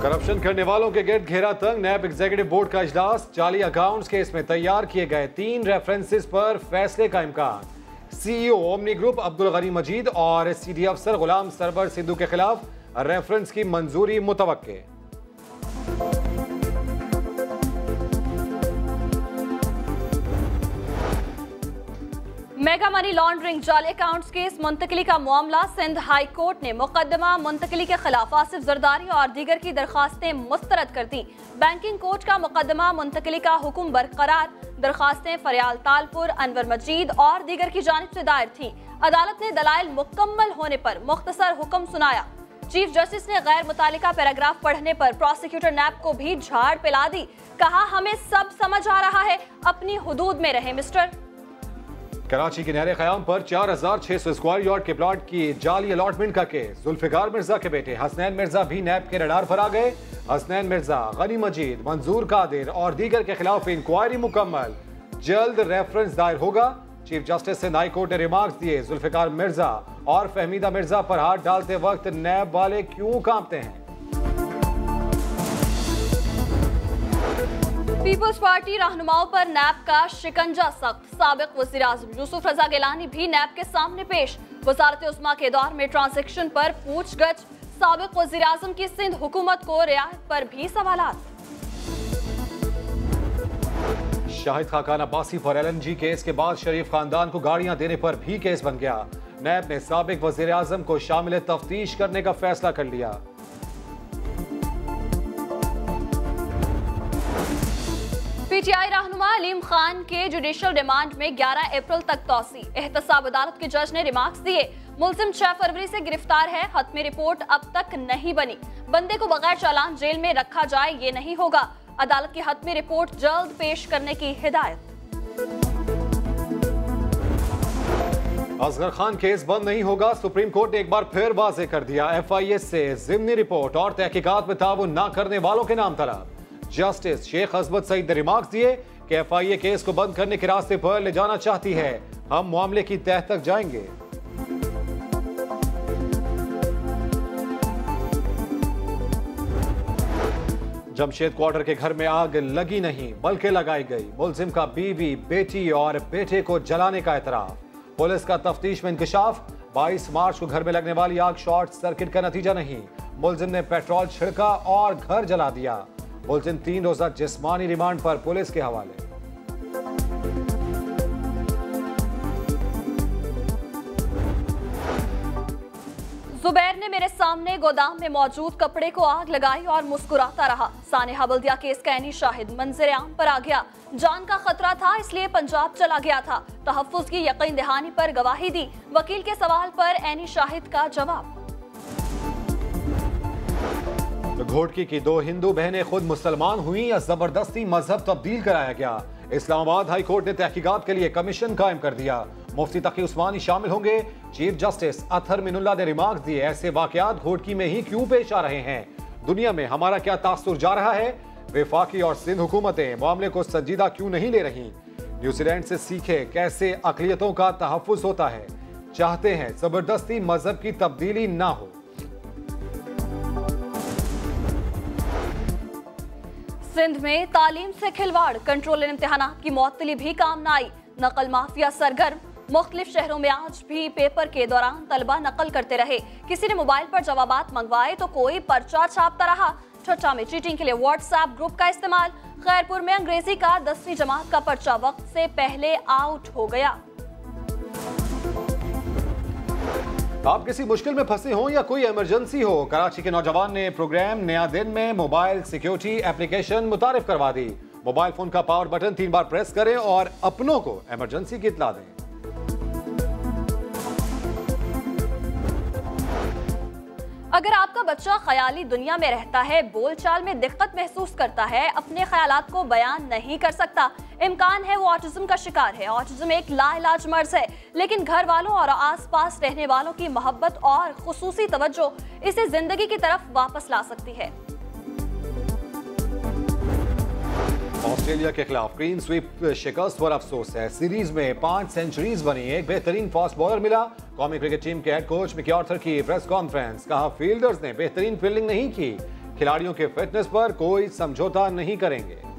Corruption करने वालों के गिर्द घेरा तंग, नैब एग्जीक्यूटिव बोर्ड का इजलास। जाली अकाउंट्स केस में तैयार किए गए 3 रेफरेंसेस पर फैसले का इम्कान। CEO Omni group Abdul Ghani Majeed और सीडी अफसर गुलाम सरवर सिद्धू के खिलाफ रेफरेंस की मंजूरी मुतवक्के। मेगा मनी लॉन्ड्रिंग जाली अकाउंट्स केस मुंतकली का मामला। सिंध हाई कोर्ट ने मुकदमा मुंतकली के खिलाफ आसिफ जरदारी और दीगर की दरखास्तें मुस्तरद कर दी। बैंकिंग कोर्ट का मुकदमा मुंतकली का हुक्म बरकरार। दरखास्तें फरियाल तालपुर, अनवर मजीद और दीगर की जानिब से दायर थी। अदालत ने दलाइल मुकम्मल होने पर मुख्तसर हुक्म सुनाया। चीफ जस्टिस ने गैर मुतालिका पैराग्राफ पढ़ने पर प्रोसिक्यूटर नैब को भी झाड़ पिला दी। कहा, हमें सब समझ आ रहा है, अपनी हुदूद में रहे मिस्टर। कराची के नहरे क़याम पर 4600 स्क्वायर यार्ड के प्लॉट की जाली अलॉटमेंट का केस। जुल्फिकार मिर्जा के बेटे हसनैन मिर्जा भी नैब के रडार पर आ गए। हसनैन मिर्जा, गनी मजीद, मंजूर कादिर और दीगर के खिलाफ इंक्वायरी मुकम्मल। जल्द रेफरेंस दायर होगा। Chief justice Sindh high court ने रिमार्क्स दिए। जुल्फिकार मिर्जा और फहमीदा मिर्जा पर हाथ डालते वक्त नैब वाले क्यों कांपते हैं? पीपल्स पार्टी रहनुमाओं पर नैब का शिकंजा सख्त। साबिक वज़ीर आज़म यूसुफ रजा गिलानी भी नैब के सामने पेश। वज़ारत उस्मा के दौर में ट्रांजैक्शन पर पूछगछ। साबिक वज़ीर आज़म की सिंध हुकूमत को रियायत पर भी सवालात। शाहिद खाकान अब्बासी पर LNG केस के बाद शरीफ खानदान को गाड़ियां देने पर भी केस बन गया। नैब ने साबिक वज़ीर आज़म को शामिल तफ्तीश करने का फैसला कर लिया। पीटीआई रहनुमा अलीम खान के जुडिशल रिमांड में 11 अप्रैल तक तौसी। एहतसाब अदालत के जज ने रिमार्क्स दिए। मुलजिम 6 फरवरी से गिरफ्तार है। हतमी रिपोर्ट अब तक नहीं बनी। बंदे को बगैर चालान जेल में रखा जाए, ये नहीं होगा। अदालत की हतमी रिपोर्ट जल्द पेश करने की हिदायत। असगर खान केस बंद नहीं होगा। सुप्रीम कोर्ट ने एक बार फिर वाज़ेह कर दिया। FIA से ज़िमनी रिपोर्ट और तहकीकात में ताउन न करने वालों के नाम तलब। जस्टिस शेख अजमत सईद ने रिमार्क्स दिए कि FIA केस को बंद करने के रास्ते पर ले जाना चाहती है। हम मामले की तह तक जाएंगे। जमशेद क्वार्टर के घर में आग लगी नहीं बल्कि लगाई गई। मुलजिम का बीवी, बेटी और बेटे को जलाने का एतराफ। पुलिस का तफ्तीश में इंकशाफ। 22 मार्च को घर में लगने वाली आग शॉर्ट सर्किट का नतीजा नहीं। मुलजिम ने पेट्रोल छिड़का और घर जला दिया। मुलजिम 3 रोजा जिस्मानी रिमांड पर पुलिस के हवाले। जुबैर ने मेरे सामने गोदाम में मौजूद कपड़े को आग लगाई और मुस्कुराता रहा। सानेहा बल्दिया केस का ऐनी शाहिद मंजर आम पर आ गया। जान का खतरा था, इसलिए पंजाब चला गया था। तहफ्फुज की यकीन दहानी पर गवाही दी। वकील के सवाल पर ऐनी शाहिद का जवाब। घोटकी की 2 हिंदू बहनें खुद मुसलमान हुई या जबरदस्ती मजहब तब्दील कराया गया? इस्लामाबाद हाई कोर्ट ने तहकीकात के लिए कमीशन कायम कर दिया। मुफ्ती तकी उस्मानी शामिल होंगे। चीफ जस्टिस अतहर मिनुल्लाह ने रिमार्क्स दिए। ऐसे वाकयात घोटकी में ही क्यों पेश आ रहे हैं? दुनिया में हमारा क्या तासुर जा रहा है? वफाकी और सिंध हुकूमतें मामले को संजीदा क्यों नहीं ले रही? न्यूजीलैंड से सीखे कैसे अकलियतों का तहफ्फुज होता है। चाहते हैं जबरदस्ती मजहब की तब्दीली ना हो। सिंध में तालीम से खिलवाड़। कंट्रोलर इम्तिहानात की मुअत्तली भी काम न आई। नकल माफिया सरगर्म। मुख्तलिफ शहरों में आज भी पेपर के दौरान तलबा नकल करते रहे। किसी ने मोबाइल पर जवाबात मंगवाए तो कोई पर्चा छापता रहा। ठट्टा में चीटिंग के लिए व्हाट्सएप ग्रुप का इस्तेमाल। खैरपुर में अंग्रेजी का 10वीं जमात का पर्चा वक्त से पहले आउट हो गया। आप किसी मुश्किल में फंसे हों या कोई इमरजेंसी हो, कराची के नौजवान ने प्रोग्राम नया दिन में मोबाइल सिक्योरिटी एप्लीकेशन मुतारिफ करवा दी। मोबाइल फोन का पावर बटन 3 बार प्रेस करें और अपनों को इमरजेंसी की इत्तला दें। अगर आपका बच्चा ख्याली दुनिया में रहता है, बोलचाल में दिक्कत महसूस करता है, अपने ख्यालात को बयान नहीं कर सकता, इम्कान है वो ऑटिज्म का शिकार है। ऑटिज्म एक लाइलाज मर्ज है, लेकिन घर वालों और आसपास रहने वालों की मोहब्बत और खुसूसी तवज्जो इसे जिंदगी की तरफ वापस ला सकती है। ऑस्ट्रेलिया के खिलाफ क्लीन स्वीप शिकस्त पर अफसोस है। सीरीज में 5 सेंचुरीज बनी। एक बेहतरीन फास्ट बॉलर मिला। कौमी क्रिकेट टीम के हेड कोच मिकी आर्थर की प्रेस कॉन्फ्रेंस। कहा, फील्डर्स ने बेहतरीन फील्डिंग नहीं की, खिलाड़ियों के फिटनेस पर कोई समझौता नहीं करेंगे।